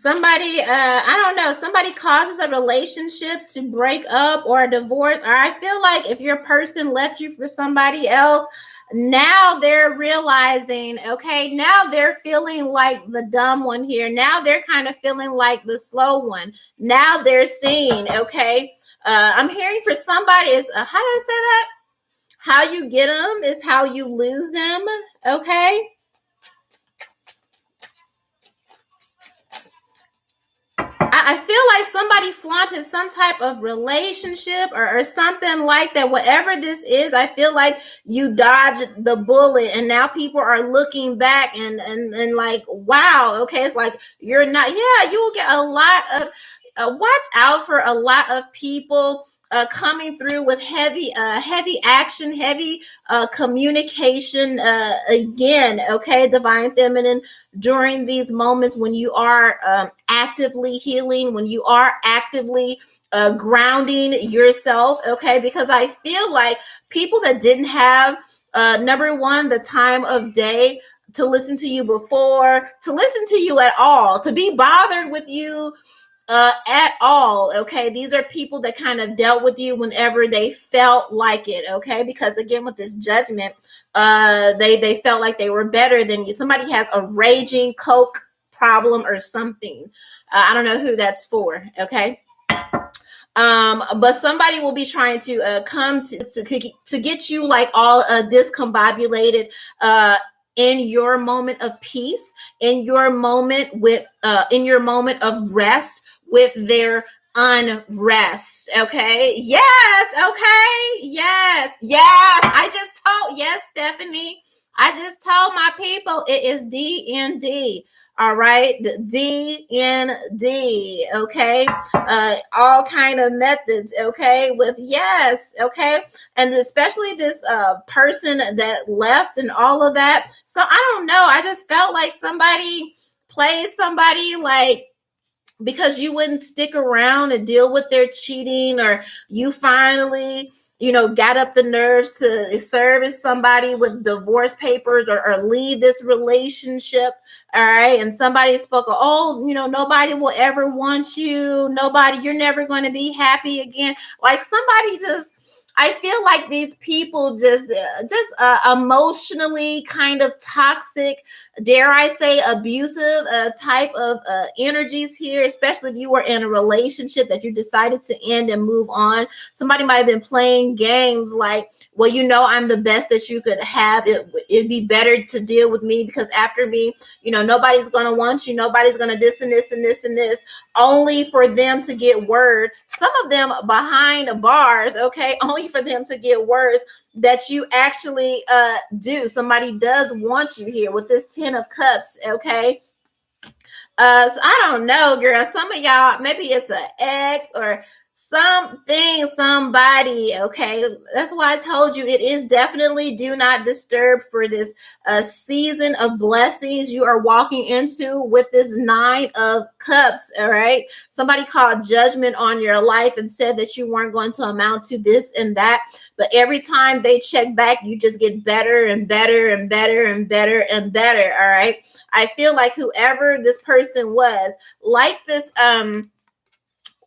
Speaker 1: somebody, I don't know, somebody causes a relationship to break up or a divorce, or I feel like if your person left you for somebody else, now they're realizing, okay, now they're feeling like the dumb one here. Now they're kind of feeling like the slow one. Now they're seeing, okay, I'm hearing for somebody is, how do I say that? How you get them is how you lose them, okay? I feel like somebody flaunted some type of relationship or something like that. Whatever this is, I feel like you dodged the bullet, and now people are looking back and like, wow, okay, it's like you're not. Yeah, you will get a lot of. Watch out for a lot of people coming through with heavy action, heavy communication again. Okay, divine feminine, during these moments when you are actively healing, when you are actively grounding yourself, okay? Because I feel like people that didn't have, number one, the time of day to listen to you before, to listen to you at all, to be bothered with you at all, okay? These are people that kind of dealt with you whenever they felt like it, okay? Because again, with this judgment, they felt like they were better than you. Somebody has a raging coke problem or something. I don't know who that's for, okay? But somebody will be trying to come to get you like all discombobulated in your moment of peace, in your moment of rest with their unrest. Okay. Yes. Okay. Yes. Yes, Stephanie. I just told my people it is DND. All right, the DND, okay, all kind of methods, okay, with yes, okay, and especially this person that left and all of that. So I don't know. I just felt like somebody played somebody like, because you wouldn't stick around and deal with their cheating, or you finally got up the nerves to service somebody with divorce papers, or leave this relationship. All right, and somebody spoke, oh, nobody will ever want you, you're never going to be happy again. Like somebody just, I feel like these people just emotionally kind of toxic, dare I say abusive type of energies here, especially if you were in a relationship that you decided to end and move on. Somebody might have been playing games like, well, I'm the best that you could have. It'd be better to deal with me because after me, nobody's going to want you. Nobody's going to this and this and this and this, only for them to get word. Some of them behind bars, okay, only for them to get words that you actually do. Somebody does want you here with this 10 of cups, okay? So I don't know, girl. Some of y'all, maybe it's an ex or something, somebody, okay? That's why I told you it is definitely do not disturb for this season of blessings you are walking into with this 9 of cups, all right? Somebody called judgment on your life and said that you weren't going to amount to this and that, but every time they check back, you just get better and better and better and better and better, all right? I feel like whoever this person was, like this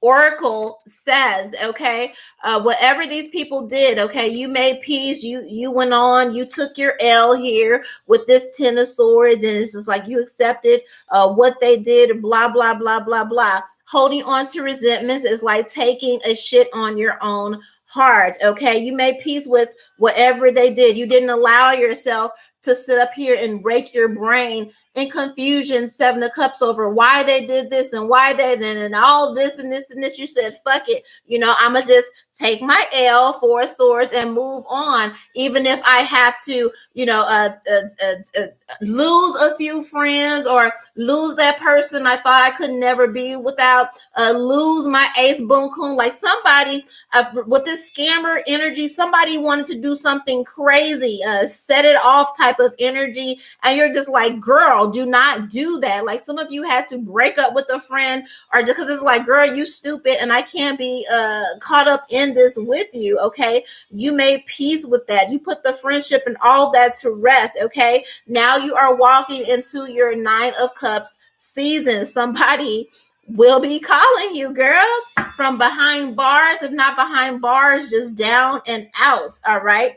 Speaker 1: oracle says, okay, whatever these people did, okay, you made peace, you went on, you took your L here with this 10 of swords, and it's just like you accepted what they did, blah blah blah blah blah. Holding on to resentments is like taking a shit on your own heart, okay? You made peace with whatever they did. You didn't allow yourself to sit up here and rake your brain in confusion, 7 of cups, over why they did this and why they then and all this and this and this. You said, fuck it. I'ma just take my L, 4 of swords, and move on. Even if I have to, lose a few friends or lose that person I thought I could never be without, lose my ace boom coon. Like somebody with this scammer energy, somebody wanted to do something crazy, set it off type type of energy, and you're just like, girl, do not do that. Like some of you had to break up with a friend, or just because it's like, girl, you stupid and I can't be caught up in this with you. Okay, you made peace with that. You put the friendship and all that to rest. Okay, now you are walking into your 9 of Cups season. Somebody will be calling you, girl, from behind bars. If not behind bars, just down and out. All right,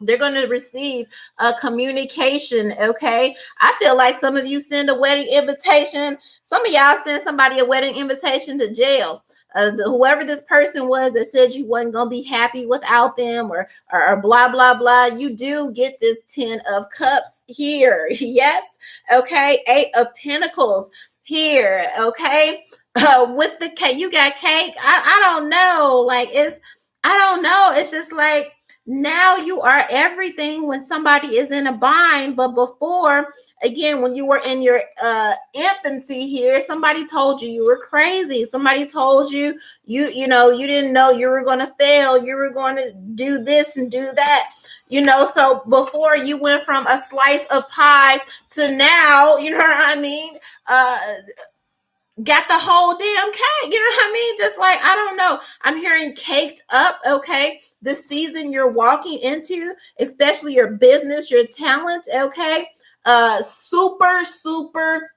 Speaker 1: they're going to receive a communication. Okay, I feel like some of you send a wedding invitation. Some of y'all send somebody a wedding invitation to jail. Whoever this person was that said you wasn't going to be happy without them, or blah blah blah, you do get this 10 of Cups here. Yes. Okay, 8 of Pentacles here. Okay, with the cake, you got cake. I don't know, like I don't know, it's just like, now you are everything when somebody is in a bind. But before, again, when you were in your infancy here, somebody told you were crazy. Somebody told you you know, you didn't know you were going to fail, you were going to do this and do that. So before, you went from a slice of pie to now, you know what I mean, got the whole damn cake. You know what I mean? Just like, I don't know. I'm hearing caked up. Okay. The season you're walking into, especially your business, your talent. Okay. Super, super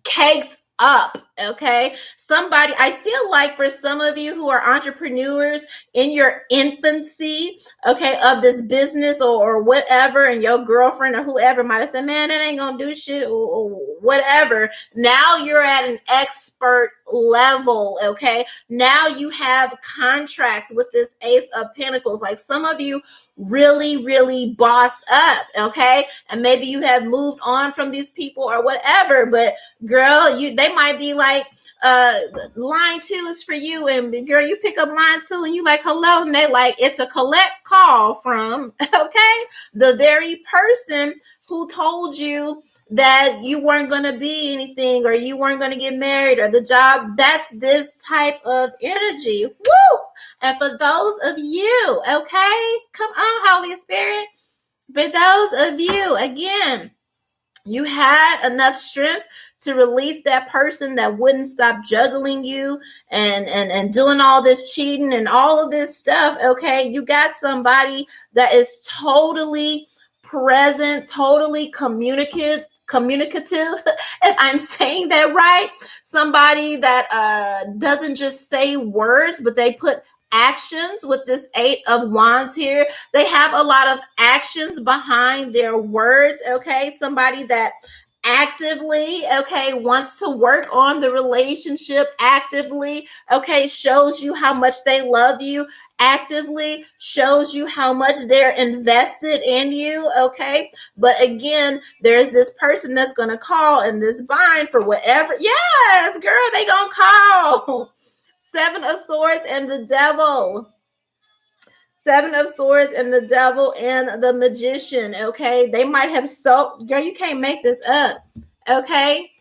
Speaker 1: caked up. Okay, somebody, I feel like for some of you who are entrepreneurs in your infancy, okay, of this business or whatever, and your girlfriend or whoever might have said, man, that ain't gonna do shit, or whatever. Now you're at an expert level. Okay, now you have contracts with this Ace of Pentacles. Like some of you really, really boss up. Okay, and maybe you have moved on from these people or whatever, but girl, they might be like, line 2 is for you, and girl, you pick up line 2 and you like, hello, and they like, it's a collect call from, okay, the very person who told you that you weren't going to be anything, or you weren't going to get married, or the job. That's this type of energy. Woo! And for those of you, okay, come on, Holy Spirit, for those of you, again, you had enough strength to release that person that wouldn't stop juggling you and doing all this cheating and all of this stuff. Okay, you got somebody that is totally present, totally communicative, if I'm saying that right. Somebody that doesn't just say words, but they put actions with this 8 of Wands here. They have a lot of actions behind their words. Okay, somebody that actively, okay, wants to work on the relationship, actively, okay, shows you how much they love you, actively shows you how much they're invested in you. Okay, but again, there's this person that's going to call in this bind for whatever. Yes, girl, they gonna call. 7 of Swords and the Devil. 7 of Swords and the Devil and the Magician. Okay, they might have girl, you can't make this up. Okay,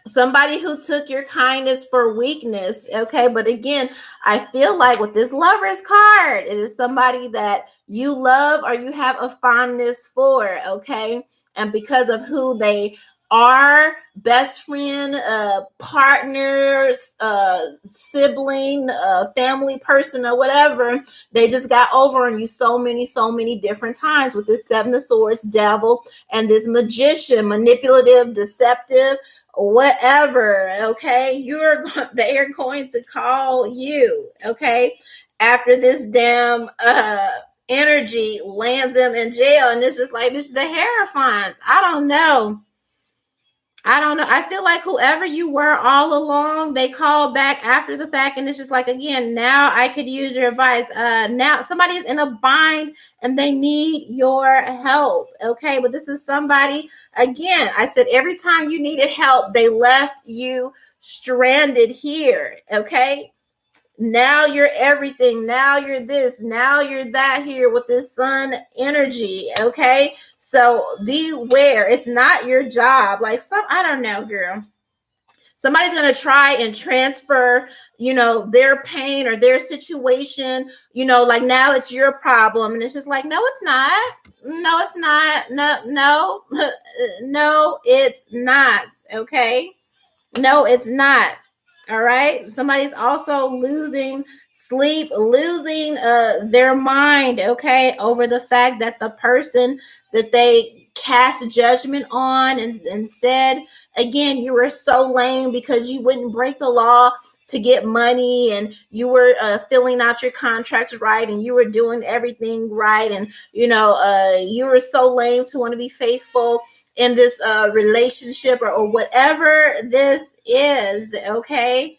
Speaker 1: somebody who took your kindness for weakness. Okay, but again, I feel like with this Lovers card, it is somebody that you love or you have a fondness for. Okay, and because of who they are, best friend, partners, sibling, family person, or whatever, they just got over on you so many different times with this 7 of Swords, Devil, and this Magician, manipulative, deceptive, whatever. Okay, they are going to call you. Okay, after this damn energy lands them in jail, and this is like, this is the Hierophant. I don't know. I feel like whoever you were all along, they called back after the fact, and it's just like, again, now I could use your advice. Now somebody's in a bind and they need your help. Okay, but this is somebody, again, I said every time you needed help, they left you stranded here. Okay, now you're everything. Now you're this. Now you're that here with this Sun energy. Okay, so beware. It's not your job. Like I don't know, girl. Somebody's going to try and transfer, their pain or their situation, like now it's your problem. And it's just like, no, it's not. No, it's not. No, no, it's not. Okay. No, it's not. All right. Somebody's also losing sleep, losing their mind, okay, over the fact that the person that they cast judgment on and said, again, you were so lame because you wouldn't break the law to get money, and you were filling out your contracts right, and you were doing everything right, and you were so lame to want to be faithful in this relationship or whatever this is. Okay,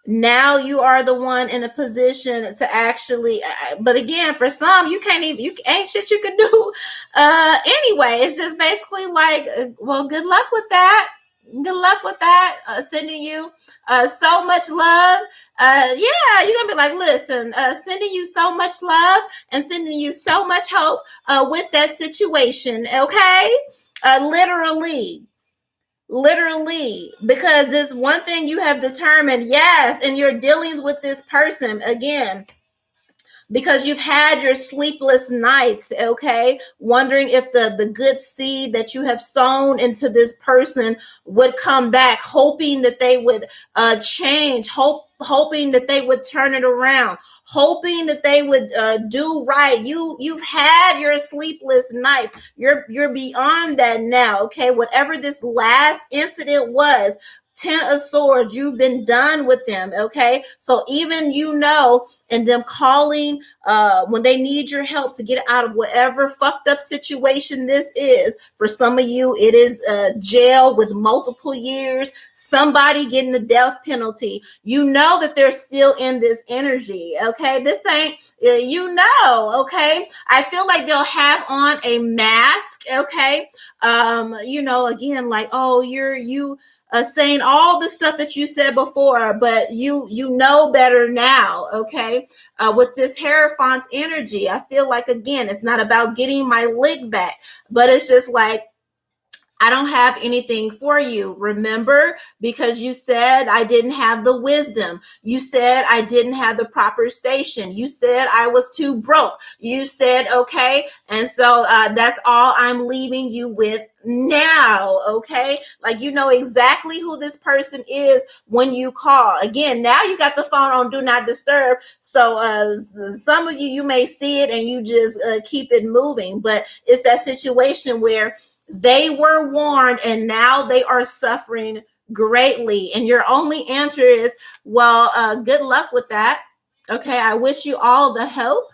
Speaker 1: now you are the one in a position to actually, but again, for some, you can't even, you ain't shit you can do anyway. It's just basically like, well, good luck with that. Good luck with that. Sending you so much love. Yeah, you're gonna be like, listen, sending you so much love and sending you so much hope with that situation. Okay, literally, because this one thing you have determined, yes, in your dealings with this person, again, because you've had your sleepless nights, okay, wondering if the good seed that you have sown into this person would come back, hoping that they would change, hoping that they would turn it around, hoping that they would do right. You've had your sleepless nights. You're beyond that now, okay? Whatever this last incident was, 10 of swords, you've been done with them, okay? So even and them calling when they need your help to get out of whatever fucked up situation this is. For some of you, it is jail with multiple years, somebody getting the death penalty. You know that they're still in this energy, okay? This ain't, okay? I feel like they'll have on a mask, okay? Again, like, oh, you saying all the stuff that you said before, but you know better now, okay? With this Hierophant's energy, I feel like, again, it's not about getting my lick back, but it's just like, I don't have anything for you. Remember, because you said I didn't have the wisdom. You said I didn't have the proper station. You said I was too broke. You said, okay. And so that's all I'm leaving you with now. Okay. Like, you know exactly who this person is when you call. Again, now you got the phone on do not disturb. So some of you may see it and you just keep it moving. But it's that situation where they were warned and now they are suffering greatly. And your only answer is, well, good luck with that. Okay, I wish you all the help.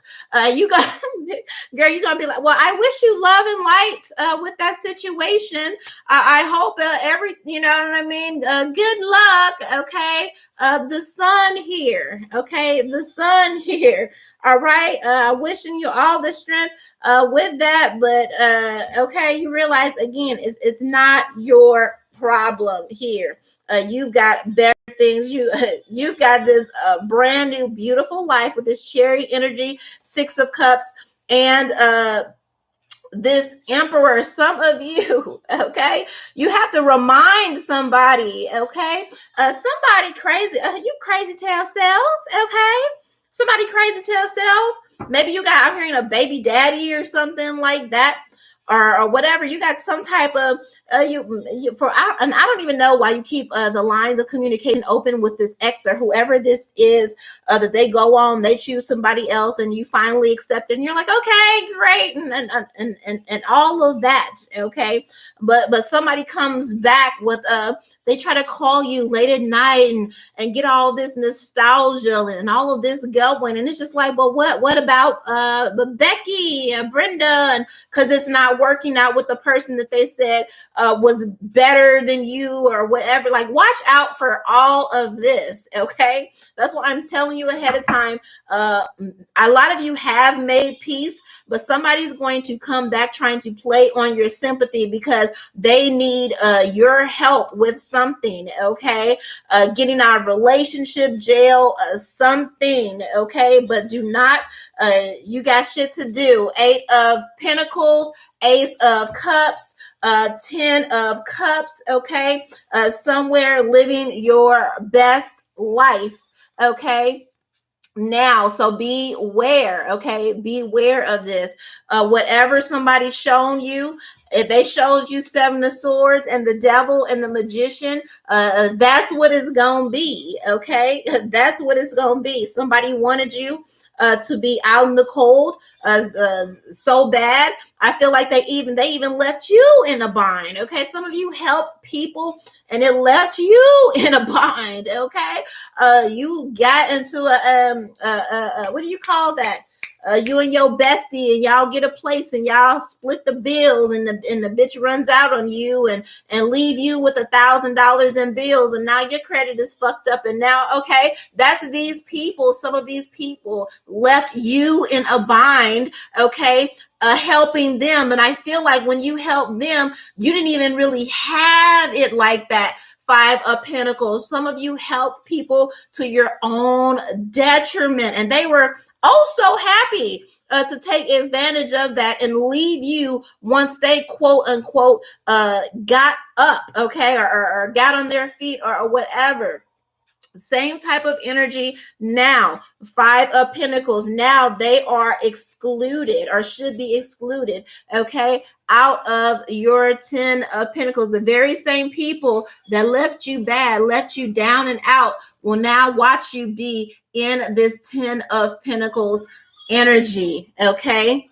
Speaker 1: You got, girl, you're gonna be like, well, I wish you love and light with that situation. I hope you know what I mean. Good luck. Okay, the sun here. Okay, the sun here. All right, wishing you all the strength with that, but okay, you realize again, it's not your problem here. You've got better things. You've got this brand new beautiful life with this cherry energy, 6 of cups, and this emperor. Some of you, okay, you have to remind somebody, okay, somebody crazy, you crazy tell self, okay, somebody crazy tell self. Maybe you got, I'm hearing a baby daddy or something like that, or whatever. You got some type of and I don't even know why you keep the lines of communication open with this ex or whoever this is, that they go on, they choose somebody else, and you finally accept it, and you're like, okay, great, and all of that, okay. But somebody comes back with they try to call you late at night and get all this nostalgia and all of this going, and it's just like, well, what about Becky, Brenda, and because it's not working out with the person that they said was better than you or whatever. Like, watch out for all of this, okay? That's what I'm telling you ahead of time. A lot of you have made peace, but somebody's going to come back trying to play on your sympathy because they need your help with something, okay? Getting out of relationship, jail, something, okay? But do not, you got shit to do. 8 of Pentacles, Ace of Cups, Ten of Cups, okay? Somewhere living your best life, okay? Now, so beware, okay? Beware of this. Whatever somebody's shown you, if they showed you Seven of Swords and the Devil and the Magician, that's what it's gonna be, okay? That's what it's gonna be. Somebody wanted you to be out in the cold so bad. I feel like they even left you in a bind, okay? Some of you help people and it left you in a bind, okay? You got into what do you call that? You and your bestie and y'all get a place and y'all split the bills and the bitch runs out on you and leave you with $1,000 in bills and now your credit is fucked up and now, okay, that's these people. Some of these people left you in a bind, okay, helping them. And I feel like when you help them, you didn't even really have it like that. Five of Pentacles. Some of you help people to your own detriment, and they were so happy to take advantage of that and leave you once they quote unquote got up, okay, or got on their feet or whatever. Same type of energy now. Five of Pentacles. Now they are excluded or should be excluded, okay, out of your 10 of Pentacles. The very same people that left you bad, left you down and out, will now watch you be in this 10 of Pentacles energy, okay?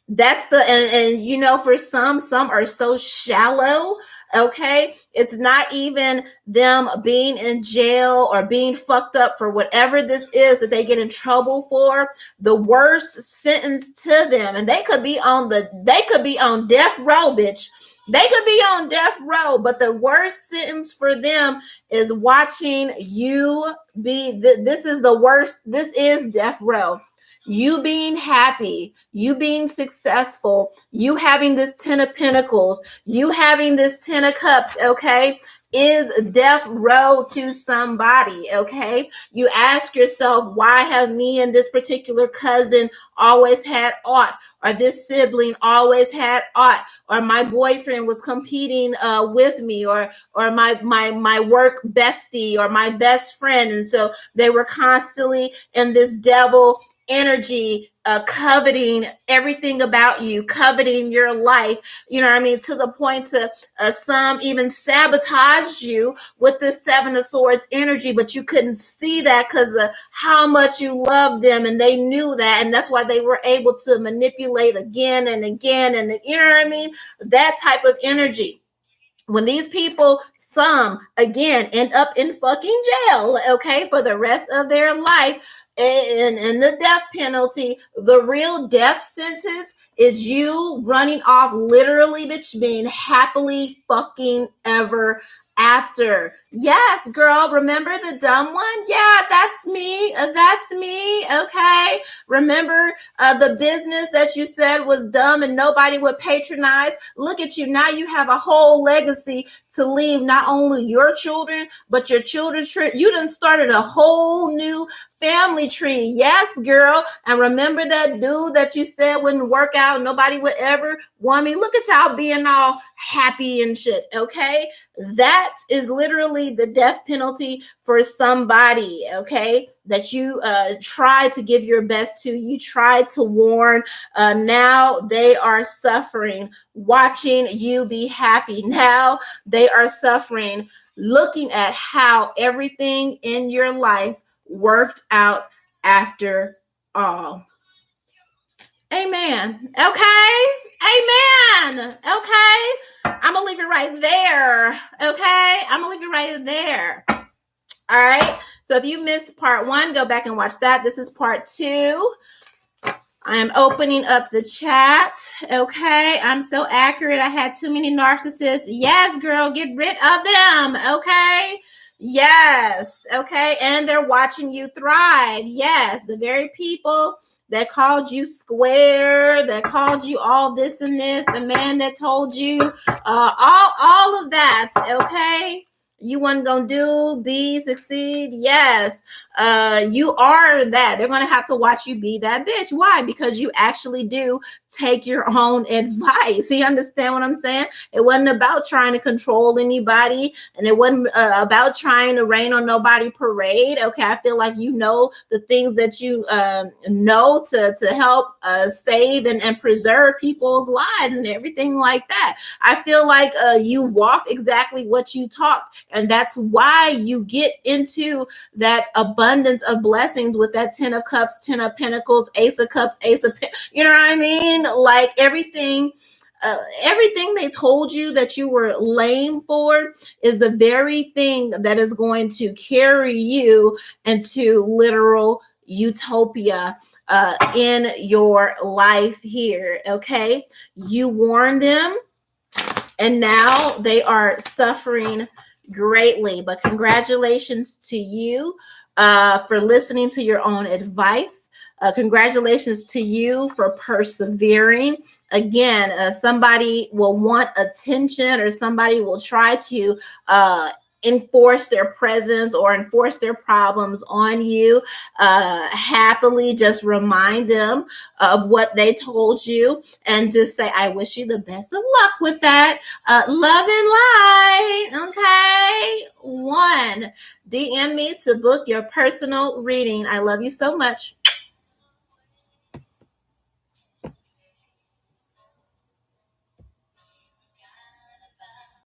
Speaker 1: That's the, and you know, for some are so shallow, okay? It's not even them being in jail or being fucked up for whatever this is that they get in trouble for. The worst sentence to them, and they could be on death row, bitch. They could be on death row, but the worst sentence for them is watching you be, this is the worst. This is death row. You being happy, you being successful, you having this 10 of Pentacles, you having this 10 of Cups, okay, is death row to somebody, okay? You ask yourself, why have me and this particular cousin always had aught, or this sibling always had aught, or my boyfriend was competing with me, or my work bestie or my best friend, and so they were constantly in this devil energy, coveting everything about you, coveting your life, you know what I mean, to the point to some even sabotaged you with this Seven of Swords energy, but you couldn't see that because of how much you loved them, and they knew that, and that's why they were able to manipulate again and again, and you know what I mean, that type of energy. When these people, some again end up in fucking jail, okay, for the rest of their life, and the death penalty, the real death sentence is you running off, literally, bitch, being happily fucking ever after. Yes, girl, remember the dumb one? Yeah, that's me. That's me. Okay. Remember the business that you said was dumb and nobody would patronize? Look at you. Now you have a whole legacy to leave not only your children, but your children's children. You done started a whole new family tree. Yes, girl. And remember that dude that you said wouldn't work out, nobody would ever want me? Look at y'all being all happy and shit, okay? That is literally the death penalty for somebody, okay, that you try to give your best to, you try to warn. Now they are suffering, watching you be happy. Now they are suffering, looking at how everything in your life worked out after all. Amen. Okay. Amen. Okay. I'm going to leave it right there. Okay. I'm going to leave it right there. All right. So if you missed part 1, go back and watch that. This is part 2. I am opening up the chat. Okay. I'm so accurate. I had too many narcissists. Yes, girl, get rid of them. Okay. Yes. Okay. And they're watching you thrive. Yes. The very people that called you square, that called you all this and this, the man that told you all of that. Okay. You wasn't gonna do, be, succeed. Yes, you are that. They're gonna have to watch you be that bitch. Why? Because you actually do take your own advice. You understand what I'm saying? It wasn't about trying to control anybody, and it wasn't about trying to rain on nobody parade. Okay, I feel like you know the things that you know to help save and preserve people's lives and everything like that. I feel like you walk exactly what you talk, and that's why you get into that abundance of blessings with that 10 of cups, 10 of pentacles, ace of cups, ace of you know what I mean? Like everything they told you that you were lame for is the very thing that is going to carry you into literal utopia in your life here. Okay, you warned them, and now they are suffering greatly. But congratulations to you for listening to your own advice. Congratulations to you for persevering. Again, somebody will want attention, or somebody will try to enforce their presence or enforce their problems on you. Happily just remind them of what they told you, and just say, I wish you the best of luck with that. Love and light. Okay. 1, DM me to book your personal reading. I love you so much.